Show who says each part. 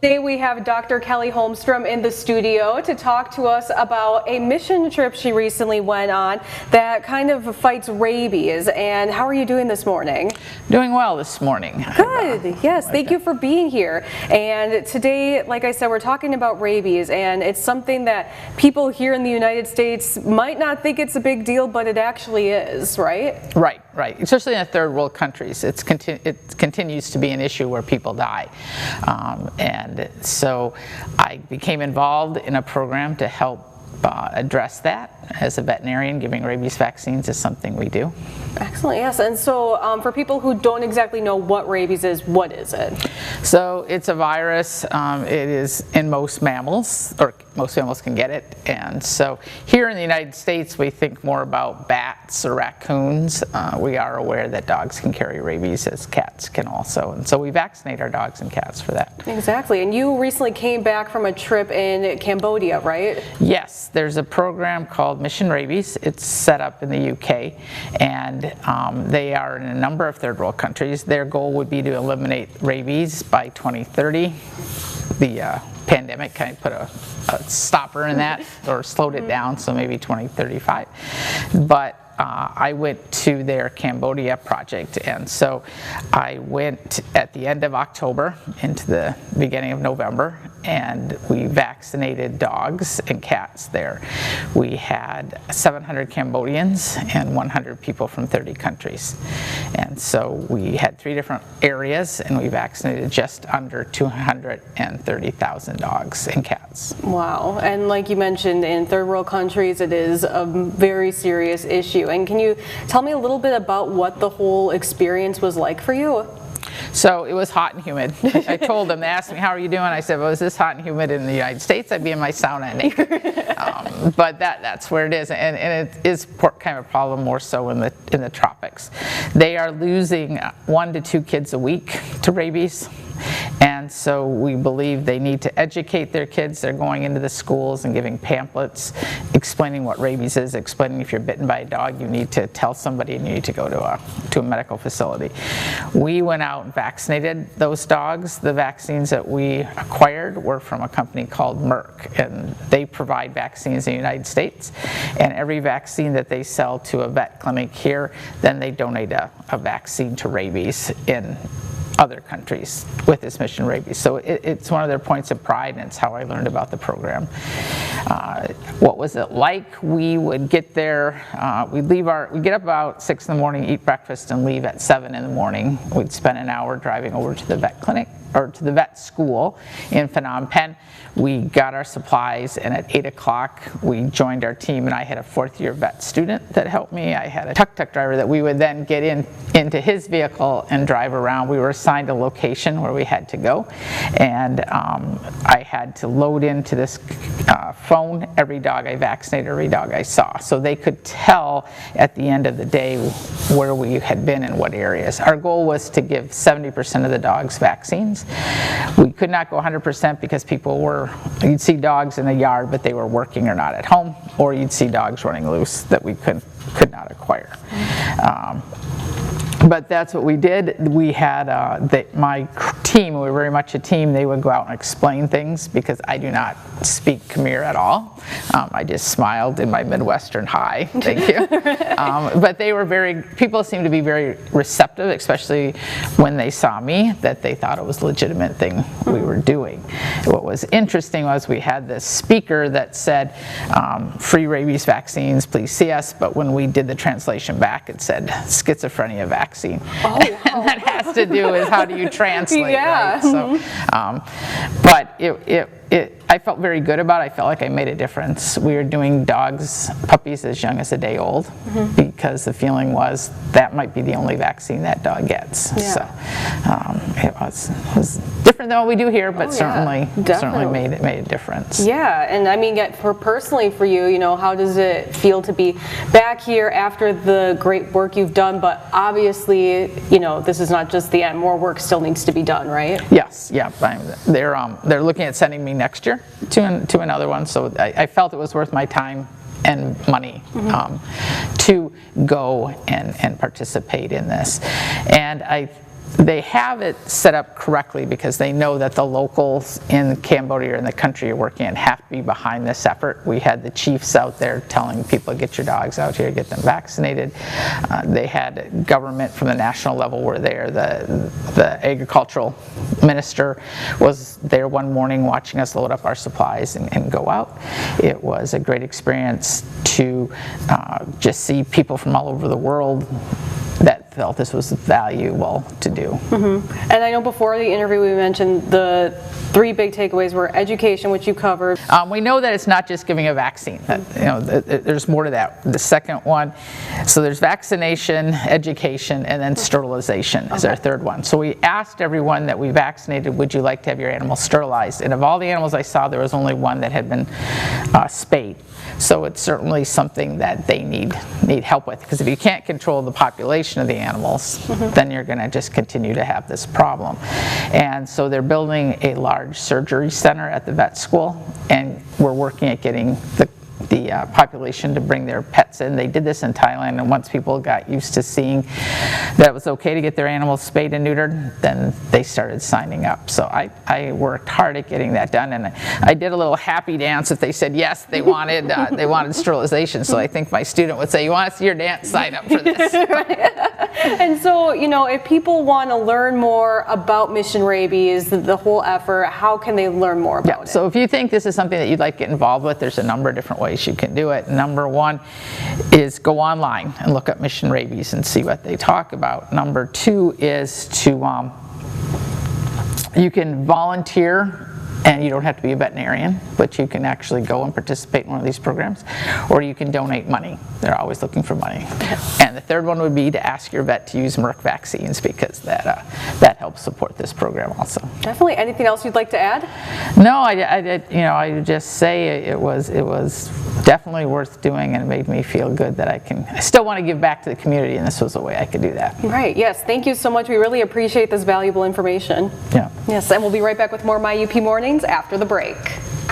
Speaker 1: Today we have Dr. Kellie Holmstrom in the studio to talk to us about a mission trip she recently went on that kind of fights rabies. And how are you doing this morning?
Speaker 2: Doing well this morning.
Speaker 1: Good, yes, thank you for being here. And today, like I said, we're talking about rabies, and it's something that people here in the United States might not think it's a big deal, but it actually is, right?
Speaker 2: Right. Especially in the third world countries, it continues to be an issue where people die. And so I became involved in a program to help address that. As a veterinarian, giving rabies vaccines is something we do.
Speaker 1: Excellent, yes. And so for people who don't exactly know what rabies is, what is it?
Speaker 2: So it's a virus. It is in most mammals, or most mammals can get it. And so here in the United States, we think more about bats or raccoons. We are aware that dogs can carry rabies, as cats can also. And so we vaccinate our dogs and cats for that.
Speaker 1: Exactly. And you recently came back from a trip in Cambodia, right?
Speaker 2: Yes. There's a program called Mission Rabies. It's set up in the UK, and they are in a number of third world countries. Their goal would be to eliminate rabies by 2030. The pandemic kind of put a stopper in that, or slowed it down, so maybe 2035. But I went to their Cambodia project, and so I went at the end of October into the beginning of November, and we vaccinated dogs and cats there. We had 700 Cambodians and 100 people from 30 countries. And so we had 3 different areas, and we vaccinated just under 230,000 dogs and cats.
Speaker 1: Wow. And like you mentioned, in third world countries, it is a very serious issue. And can you tell me a little bit about what the whole experience was like for you?
Speaker 2: So it was hot and humid. I told them, they asked me, how are you doing? I said, well, is this hot and humid in the United States? I'd be in my sauna naked. But that's where it is. And it is kind of a problem more so in the tropics. They are losing 1 to 2 kids a week to rabies. And so we believe they need to educate their kids. They're going into the schools and giving pamphlets, explaining what rabies is, explaining if you're bitten by a dog, you need to tell somebody and you need to go to a medical facility. We went out and vaccinated those dogs. The vaccines that we acquired were from a company called Merck, and they provide vaccines in the United States. And every vaccine that they sell to a vet clinic here, then they donate a vaccine to rabies in other countries with this Mission Rabies. So it's one of their points of pride, and it's how I learned about the program. What was it like? We would get there, we'd get up about 6 in the morning, eat breakfast, and leave at 7 in the morning. We'd spend an hour driving over to the vet clinic, or to the vet school in Phnom Penh. We got our supplies, and at 8 o'clock we joined our team, and I had a 4th-year vet student that helped me. I had a tuk-tuk driver that we would then get into his vehicle and drive around. We were assigned a location where we had to go, and I had to load into this phone every dog I vaccinated, every dog I saw, so they could tell at the end of the day where we had been in what areas. Our goal was to give 70% of the dogs vaccines. We could not go 100% because you'd see dogs in the yard, but they were working or not at home, or you'd see dogs running loose that we could not acquire. But that's what we did. We had my team, we were very much a team. They would go out and explain things because I do not speak Khmer at all. I just smiled in my Midwestern hi, thank you. But people seemed to be very receptive, especially when they saw me, that they thought it was a legitimate thing we were doing. What was interesting was we had this speaker that said, free rabies vaccines, please see us. But when we did the translation back, it said schizophrenia vaccine. Oh, wow. And that has to do with how do you translate,
Speaker 1: yeah.
Speaker 2: Right? So, but I felt very good about it. I felt like I made a difference. We were doing puppies as young as a day old, because the feeling was that might be the only vaccine that dog gets. Yeah. So it was different than what we do here, but certainly made a difference.
Speaker 1: Yeah, and I mean, personally for you, how does it feel to be back here after the great work you've done? But obviously, this is not just the end. More work still needs to be done, right?
Speaker 2: Yes, yeah. They're looking at sending me next year to another one, so I felt it was worth my time and money to go and participate in this. And I they have it set up correctly because they know that the locals in Cambodia or in the country you're working in have to be behind this effort. We had the chiefs out there telling people, get your dogs out here, get them vaccinated. They had government from the national level were there. The agricultural minister was there one morning watching us load up our supplies and go out. It was a great experience to just see people from all over the world that felt this was valuable to do.
Speaker 1: Mm-hmm. And I know before the interview we mentioned the 3 big takeaways were education, which you covered.
Speaker 2: We know that it's not just giving a vaccine. There's more to that. The second one, so there's vaccination, education, and then sterilization is our third one. So we asked everyone that we vaccinated, would you like to have your animals sterilized? And of all the animals I saw, there was only one that had been spayed. So it's certainly something that they need help with, because if you can't control the population of the animals, then you're going to just continue to have this problem. And so they're building a large surgery center at the vet school, and we're working at getting the population to bring their pets in. They did this in Thailand, and once people got used to seeing that it was okay to get their animals spayed and neutered, then they started signing up. So I worked hard at getting that done, and I did a little happy dance if they said yes, they wanted sterilization. So I think my student would say, you want to see your dance, sign up for this.
Speaker 1: And so, if people want to learn more about Mission Rabies, the whole effort, how can they learn more about it?
Speaker 2: So if you think this is something that you'd like to get involved with, there's a number of different ways you can do it. Number one is go online and look up Mission Rabies and see what they talk about. Number two is to, you can volunteer, and you don't have to be a veterinarian, but you can actually go and participate in one of these programs, or you can donate money. They're always looking for money. And the third one would be to ask your vet to use Merck vaccines, because that helps support this program also.
Speaker 1: Definitely. Anything else you'd like to add?
Speaker 2: No, I would just say it was definitely worth doing, and it made me feel good that I still want to give back to the community, and this was a way I could do that.
Speaker 1: Right. Yes. Thank you so much. We really appreciate this valuable information.
Speaker 2: Yeah.
Speaker 1: Yes. And we'll be right back with more My UP Mornings after the break.